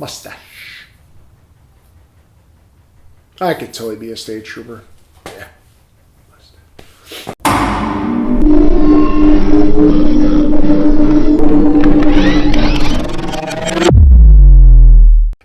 mustache. I could totally be a state trooper. Yeah.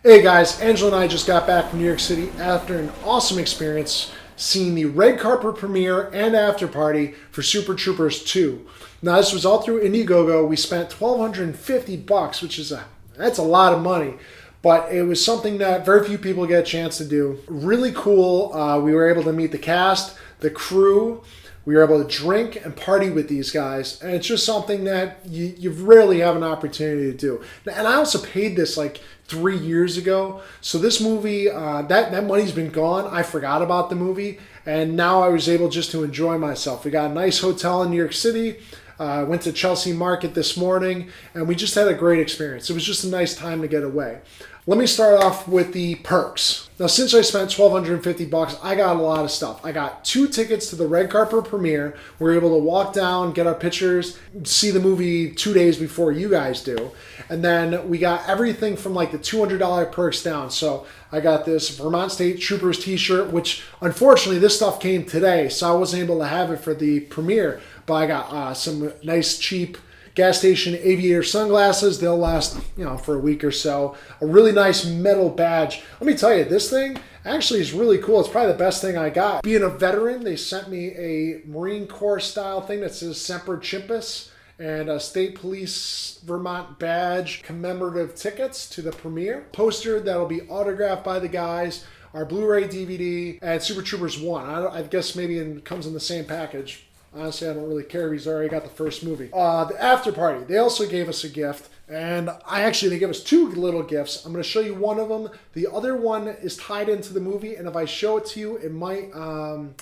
Hey guys, Angela and I just got back from New York City after an awesome experience seeing the red carpet premiere and after party for Super Troopers 2. Now this was all through Indiegogo. We spent $1,250, which is that's a lot of money, but it was something that very few people get a chance to do. Really cool. We were able to meet the cast, the crew. We were able to drink and party with these guys, and it's just something that you rarely have an opportunity to do. And I also paid this like 3 years ago, so this movie, that money's been gone. I forgot about the movie, and now I was able just to enjoy myself. We got a nice hotel in New York City. Went to Chelsea Market this morning, and we just had a great experience. It was just a nice time to get away. Let me start off with the perks. Now, since I spent $1,250, I got a lot of stuff. I got 2 tickets to the red carpet premiere. We were able to walk down, get our pictures, see the movie 2 days before you guys do. And then we got everything from like the $200 perks down. So I got this Vermont State Troopers t-shirt, which unfortunately this stuff came today, so I wasn't able to have it for the premiere. But I got some nice cheap gas station aviator sunglasses. They'll last, for a week or so. A really nice metal badge. Let me tell you, this thing actually is really cool. It's probably the best thing I got. Being a veteran, they sent me a Marine Corps style thing that says Semper Chimpus and a State Police Vermont badge, commemorative tickets to the premiere. Poster that'll be autographed by the guys. Our Blu-ray DVD and Super Troopers 1. I guess maybe it comes in the same package. Honestly, I don't really care if he's already got the first movie. The after party, they also gave us a gift. And they gave us 2 little gifts. I'm going to show you one of them. The other one is tied into the movie. And if I show it to you, it might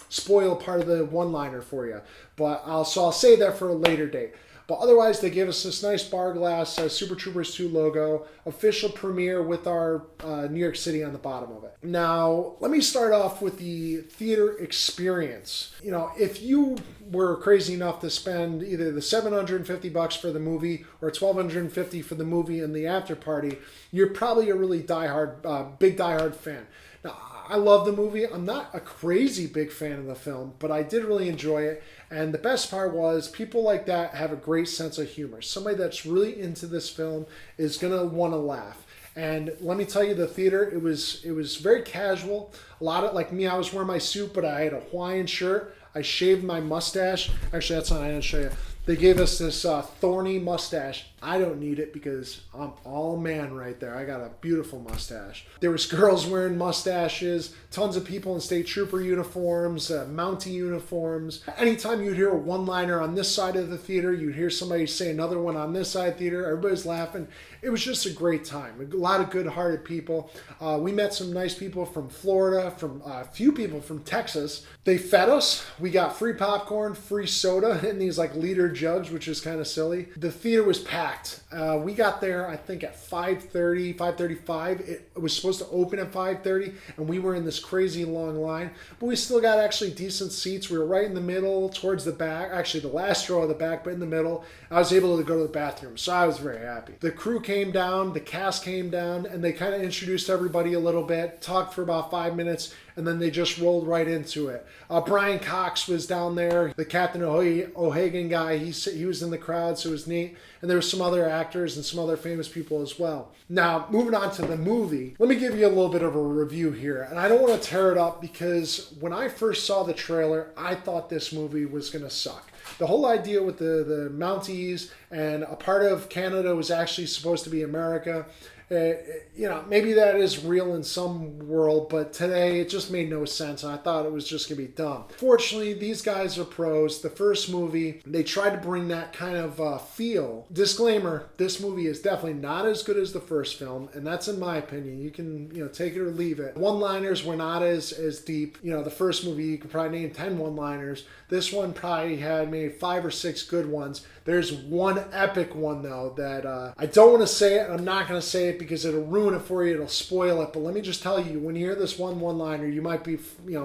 spoil part of the one-liner for you. But I'll save that for a later date. But otherwise, they gave us this nice bar glass, Super Troopers 2 logo, official premiere with our New York City on the bottom of it. Now, let me start off with the theater experience. If you were crazy enough to spend either the $750 for the movie or $1,250 for the movie and the after party, you're probably a really big diehard fan. Now, I love the movie. I'm not a crazy big fan of the film, but I did really enjoy it. And the best part was people like that have a great sense of humor. Somebody that's really into this film is going to want to laugh. And let me tell you, the theater, it was very casual. A lot of, like me, I was wearing my suit, but I had a Hawaiian shirt. I shaved my mustache. Actually, that's not, I didn't show you. They gave us this thorny mustache. I don't need it because I'm all man right there. I got a beautiful mustache. There was girls wearing mustaches, tons of people in state trooper uniforms, Mountie uniforms. Anytime you'd hear a one-liner on this side of the theater, you'd hear somebody say another one on this side of the theater. Everybody's laughing. It was just a great time. A lot of good-hearted people. We met some nice people from Florida, from a few people from Texas. They fed us. We got free popcorn, free soda in these like liter jugs, which is kind of silly. The theater was packed. We got there, I think, at 5:30, 5:35. It was supposed to open at 5:30, and we were in this crazy long line. But we still got actually decent seats. We were right in the middle, towards the back. Actually, the last row of the back, but in the middle. I was able to go to the bathroom, so I was very happy. The crew came down, the cast came down, and they kind of introduced everybody a little bit, talked for about 5 minutes, and then they just rolled right into it. Brian Cox was down there, the Captain O'Hagan guy. He was in the crowd, so it was neat. And there were some other actors and some other famous people as well. Now, moving on to the movie, let me give you a little bit of a review here. And I don't want to tear it up because when I first saw the trailer, I thought this movie was going to suck. The whole idea with the Mounties and a part of Canada was actually supposed to be America. Maybe that is real in some world, but today it just made no sense, and I thought it was just going to be dumb. Fortunately, these guys are pros. The first movie, they tried to bring that kind of feel. Disclaimer, this movie is definitely not as good as the first film, and that's in my opinion. You can take it or leave it. One-liners were not as deep. The first movie, you could probably name 10 one-liners. This one probably had maybe 5 or 6 good ones. There's one epic one, though, that I don't want to say it. I'm not going to say it it because it'll ruin it for you. It'll spoil it. But let me just tell you, when you hear this one-liner, you might be,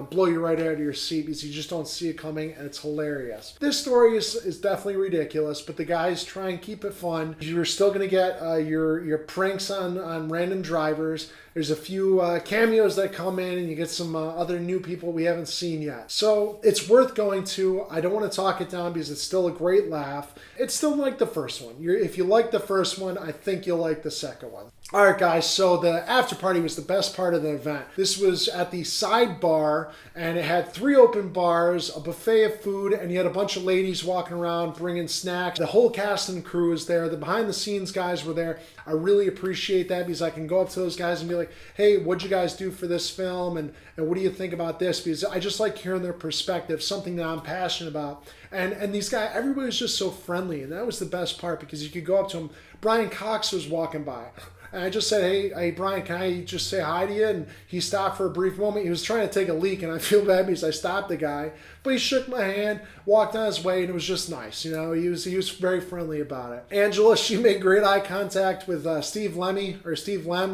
blow you right out of your seat because you just don't see it coming, and it's hilarious. This story is definitely ridiculous, but the guys try and keep it fun. You're still going to get your pranks on random drivers. There's a few cameos that come in, and you get some other new people we haven't seen yet. So it's worth going to. I don't want to talk it down because it's still a great laugh. It's still like the first one. If you like the first one, I think you'll like the second one. All right, guys, so the after party was the best part of the event. This was at the side bar, and it had 3 open bars, a buffet of food, and you had a bunch of ladies walking around bringing snacks. The whole cast and crew was there. The behind-the-scenes guys were there. I really appreciate that because I can go up to those guys and be like, hey, what'd you guys do for this film, and what do you think about this? Because I just like hearing their perspective, something that I'm passionate about. And these guys, everybody was just so friendly, and that was the best part because you could go up to them. Brian Cox was walking by. And I just said, hey, Brian, can I just say hi to you? And he stopped for a brief moment. He was trying to take a leak, and I feel bad because I stopped the guy. But he shook my hand, walked on his way, and it was just nice. He was very friendly about it. Angela, she made great eye contact with Steve Lem.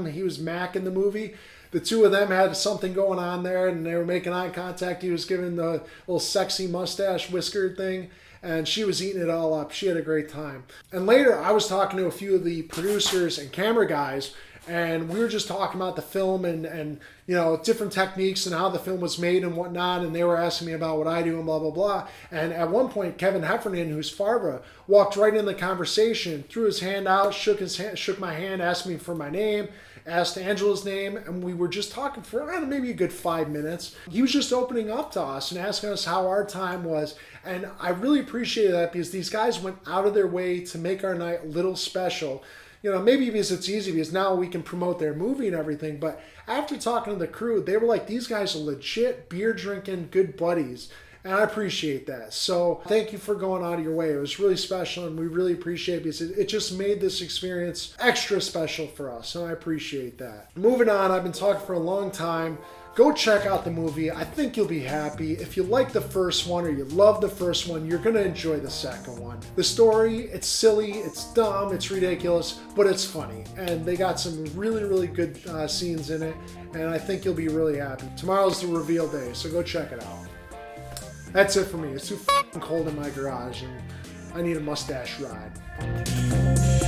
He was Mac in the movie. The two of them had something going on there, and they were making eye contact. He was giving the little sexy mustache whiskered thing, and she was eating it all up. She had a great time. And later, I was talking to a few of the producers and camera guys, and we were just talking about the film and different techniques and how the film was made and whatnot, and they were asking me about what I do and blah, blah, blah. And at one point, Kevin Heffernan, who's Farva, walked right in the conversation, threw his hand out, shook my hand, asked me for my name, asked Angela's name, and we were just talking for maybe a good 5 minutes. He was just opening up to us and asking us how our time was, and I really appreciated that because these guys went out of their way to make our night a little special. Maybe because it's easy because now we can promote their movie and everything, but after talking to the crew, they were like, these guys are legit beer drinking good buddies. And I appreciate that. So thank you for going out of your way. It was really special, and we really appreciate it because it just made this experience extra special for us. So I appreciate that. Moving on, I've been talking for a long time. Go check out the movie. I think you'll be happy. If you like the first one or you love the first one, you're going to enjoy the second one. The story, it's silly, it's dumb, it's ridiculous, but it's funny. And they got some really, really good scenes in it, and I think you'll be really happy. Tomorrow's the reveal day, so go check it out. That's it for me. It's too cold in my garage, and I need a mustache ride.